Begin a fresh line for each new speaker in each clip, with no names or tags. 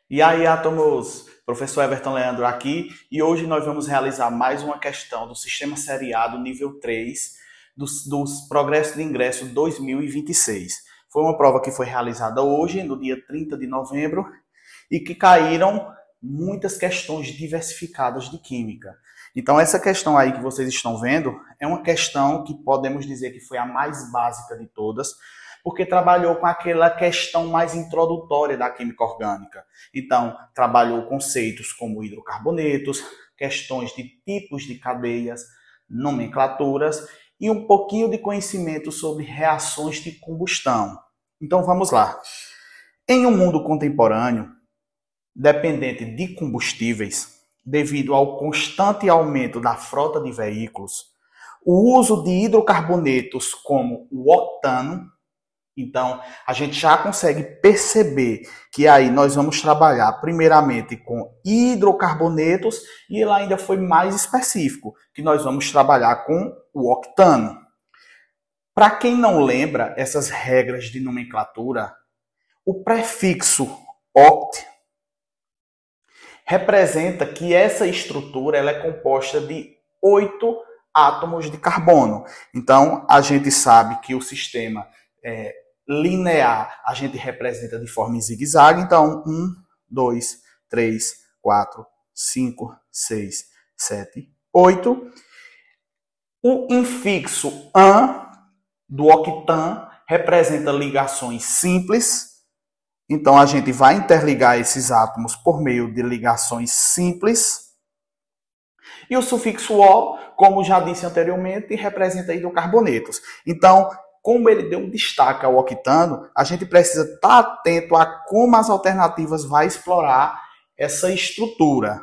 E aí, átomos, professor Everton Leandro aqui, e hoje nós vamos realizar mais uma questão do Sistema Seriado nível 3 dos Progressos de Ingresso 2026. Foi uma prova que foi realizada hoje, no dia 30 de novembro, e que caíram muitas questões diversificadas de química. Então, essa questão aí que vocês estão vendo é uma questão que podemos dizer que foi a mais básica de todas, porque trabalhou com aquela questão mais introdutória da química orgânica. Então, trabalhou conceitos como hidrocarbonetos, questões de tipos de cadeias, nomenclaturas e um pouquinho de conhecimento sobre reações de combustão. Então, vamos lá. Em um mundo contemporâneo, dependente de combustíveis, devido ao constante aumento da frota de veículos, o uso de hidrocarbonetos como o octano. Então, a gente já consegue perceber que aí nós vamos trabalhar primeiramente com hidrocarbonetos e ele ainda foi mais específico, que nós vamos trabalhar com o octano. Para quem não lembra essas regras de nomenclatura, o prefixo oct representa que essa estrutura ela é composta de 8 átomos de carbono. Então, a gente sabe que o sistema linear a gente representa de forma em zigue-zague. Então, 1, 2, 3, 4, 5, 6, 7, 8. O infixo an do octan representa ligações simples. Então, a gente vai interligar esses átomos por meio de ligações simples. E o sufixo O, como já disse anteriormente, representa hidrocarbonetos. Então, como ele deu um destaque ao octano, a gente precisa estar atento a como as alternativas vão explorar essa estrutura.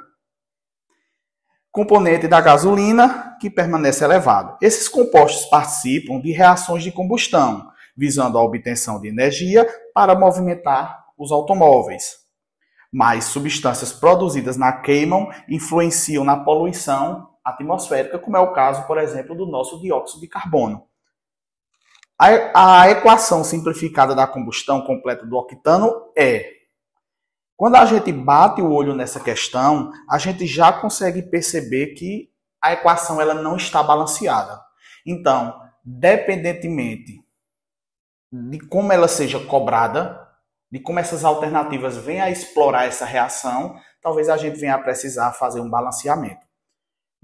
Componente da gasolina, que permanece elevado. Esses compostos participam de reações de combustão, visando a obtenção de energia para movimentar os automóveis. Mas substâncias produzidas na queima influenciam na poluição atmosférica, como é o caso, por exemplo, do nosso dióxido de carbono. A equação simplificada da combustão completa do octano é: quando a gente bate o olho nessa questão, a gente já consegue perceber que a equação ela não está balanceada. Então, dependentemente de como ela seja cobrada, de como essas alternativas venham a explorar essa reação, talvez a gente venha a precisar fazer um balanceamento.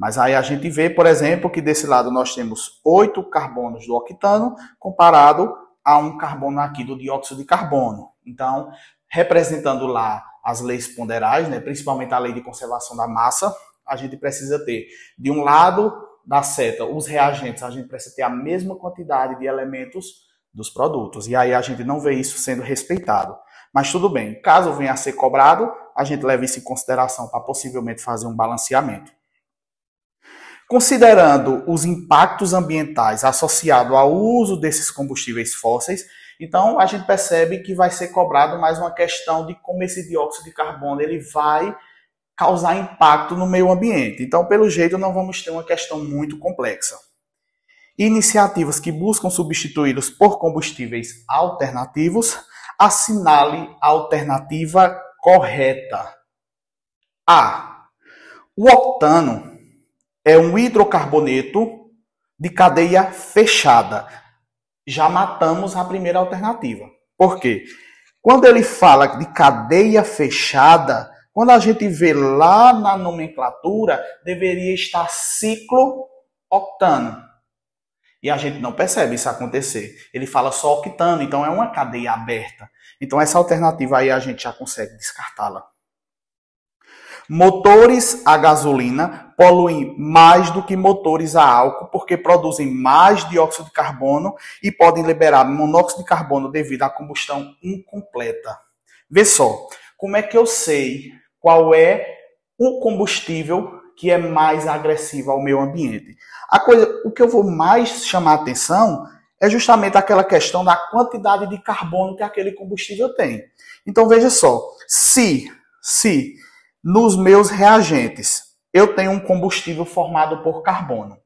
Mas aí a gente vê, por exemplo, que desse lado nós temos 8 carbonos do octano comparado a um carbono aqui do dióxido de carbono. Então, representando lá as leis ponderais, né, principalmente a lei de conservação da massa, a gente precisa ter, de um lado da seta, os reagentes, a gente precisa ter a mesma quantidade de elementos dos produtos. E aí a gente não vê isso sendo respeitado. Mas tudo bem, caso venha a ser cobrado, a gente leva isso em consideração para possivelmente fazer um balanceamento. Considerando os impactos ambientais associados ao uso desses combustíveis fósseis, então a gente percebe que vai ser cobrado mais uma questão de como esse dióxido de carbono ele vai causar impacto no meio ambiente. Então, pelo jeito, não vamos ter uma questão muito complexa. Iniciativas que buscam substituí-los por combustíveis alternativos, assinale a alternativa correta. A. O octano é um hidrocarboneto de cadeia fechada. Já matamos a primeira alternativa. Por quê? Quando ele fala de cadeia fechada, quando a gente vê lá na nomenclatura, deveria estar ciclo octano. E a gente não percebe isso acontecer. Ele fala só octano, então é uma cadeia aberta. Então essa alternativa aí a gente já consegue descartá-la. Motores a gasolina poluem mais do que motores a álcool, porque produzem mais dióxido de carbono e podem liberar monóxido de carbono devido à combustão incompleta. Vê só, como é que eu sei qual é o combustível que é mais agressivo ao meio ambiente? O que eu vou mais chamar a atenção é justamente aquela questão da quantidade de carbono que aquele combustível tem. Então veja só, se nos meus reagentes eu tenho um combustível formado por carbono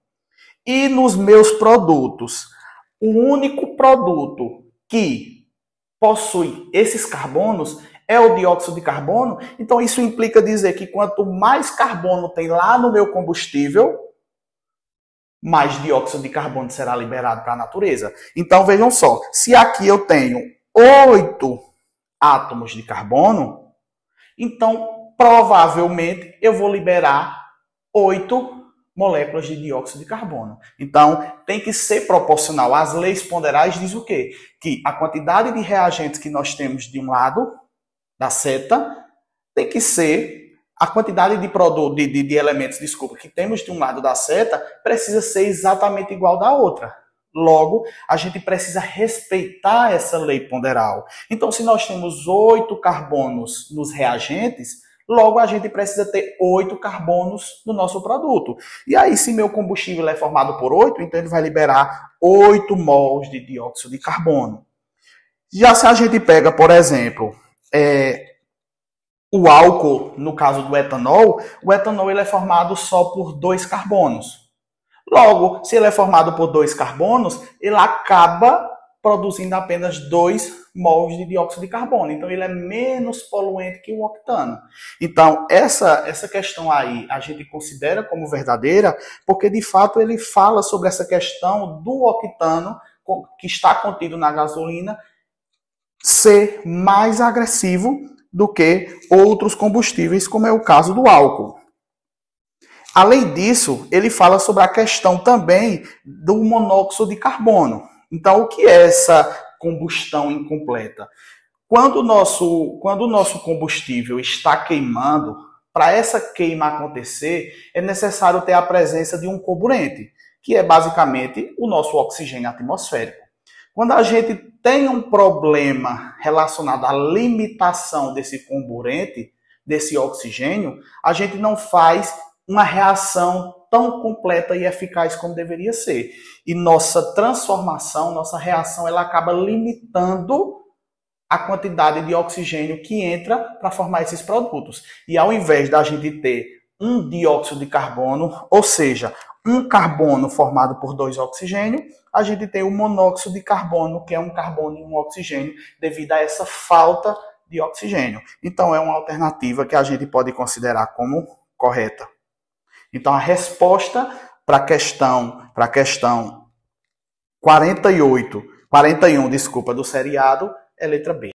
e nos meus produtos o único produto que possui esses carbonos é o dióxido de carbono. Então isso implica dizer que quanto mais carbono tem lá no meu combustível, mais dióxido de carbono será liberado para a natureza. Então vejam só, se aqui eu tenho 8 átomos de carbono, então provavelmente eu vou liberar 8 moléculas de dióxido de carbono. Então, tem que ser proporcional. As leis ponderais dizem o quê? Que a quantidade de reagentes que nós temos de um lado da seta tem que ser a quantidade de elementos, que temos de um lado da seta precisa ser exatamente igual da outra. Logo, a gente precisa respeitar essa lei ponderal. Então, se nós temos 8 carbonos nos reagentes, logo a gente precisa ter 8 carbonos no nosso produto. E aí, se meu combustível é formado por 8, então ele vai liberar 8 mols de dióxido de carbono. Já se a gente pega, por exemplo, o álcool, no caso do etanol, o etanol ele é formado só por 2 carbonos. Logo, se ele é formado por 2 carbonos, ele acaba produzindo apenas 2 mols de dióxido de carbono. Então, ele é menos poluente que o octano. Então, essa questão aí a gente considera como verdadeira, porque, de fato, ele fala sobre essa questão do octano que está contido na gasolina ser mais agressivo do que outros combustíveis, como é o caso do álcool. Além disso, ele fala sobre a questão também do monóxido de carbono. Então, o que é essa combustão incompleta? Quando o nosso combustível está queimando, para essa queima acontecer, é necessário ter a presença de um comburente, que é basicamente o nosso oxigênio atmosférico. Quando a gente tem um problema relacionado à limitação desse comburente, desse oxigênio, a gente não faz uma reação tão completa e eficaz como deveria ser. E nossa transformação, nossa reação, ela acaba limitando a quantidade de oxigênio que entra para formar esses produtos. E ao invés da gente ter um dióxido de carbono, ou seja, um carbono formado por 2 oxigênios, a gente tem o monóxido de carbono, que é um carbono e um oxigênio, devido a essa falta de oxigênio. Então, é uma alternativa que a gente pode considerar como correta. Então, a resposta para a questão 41, do seriado é letra B.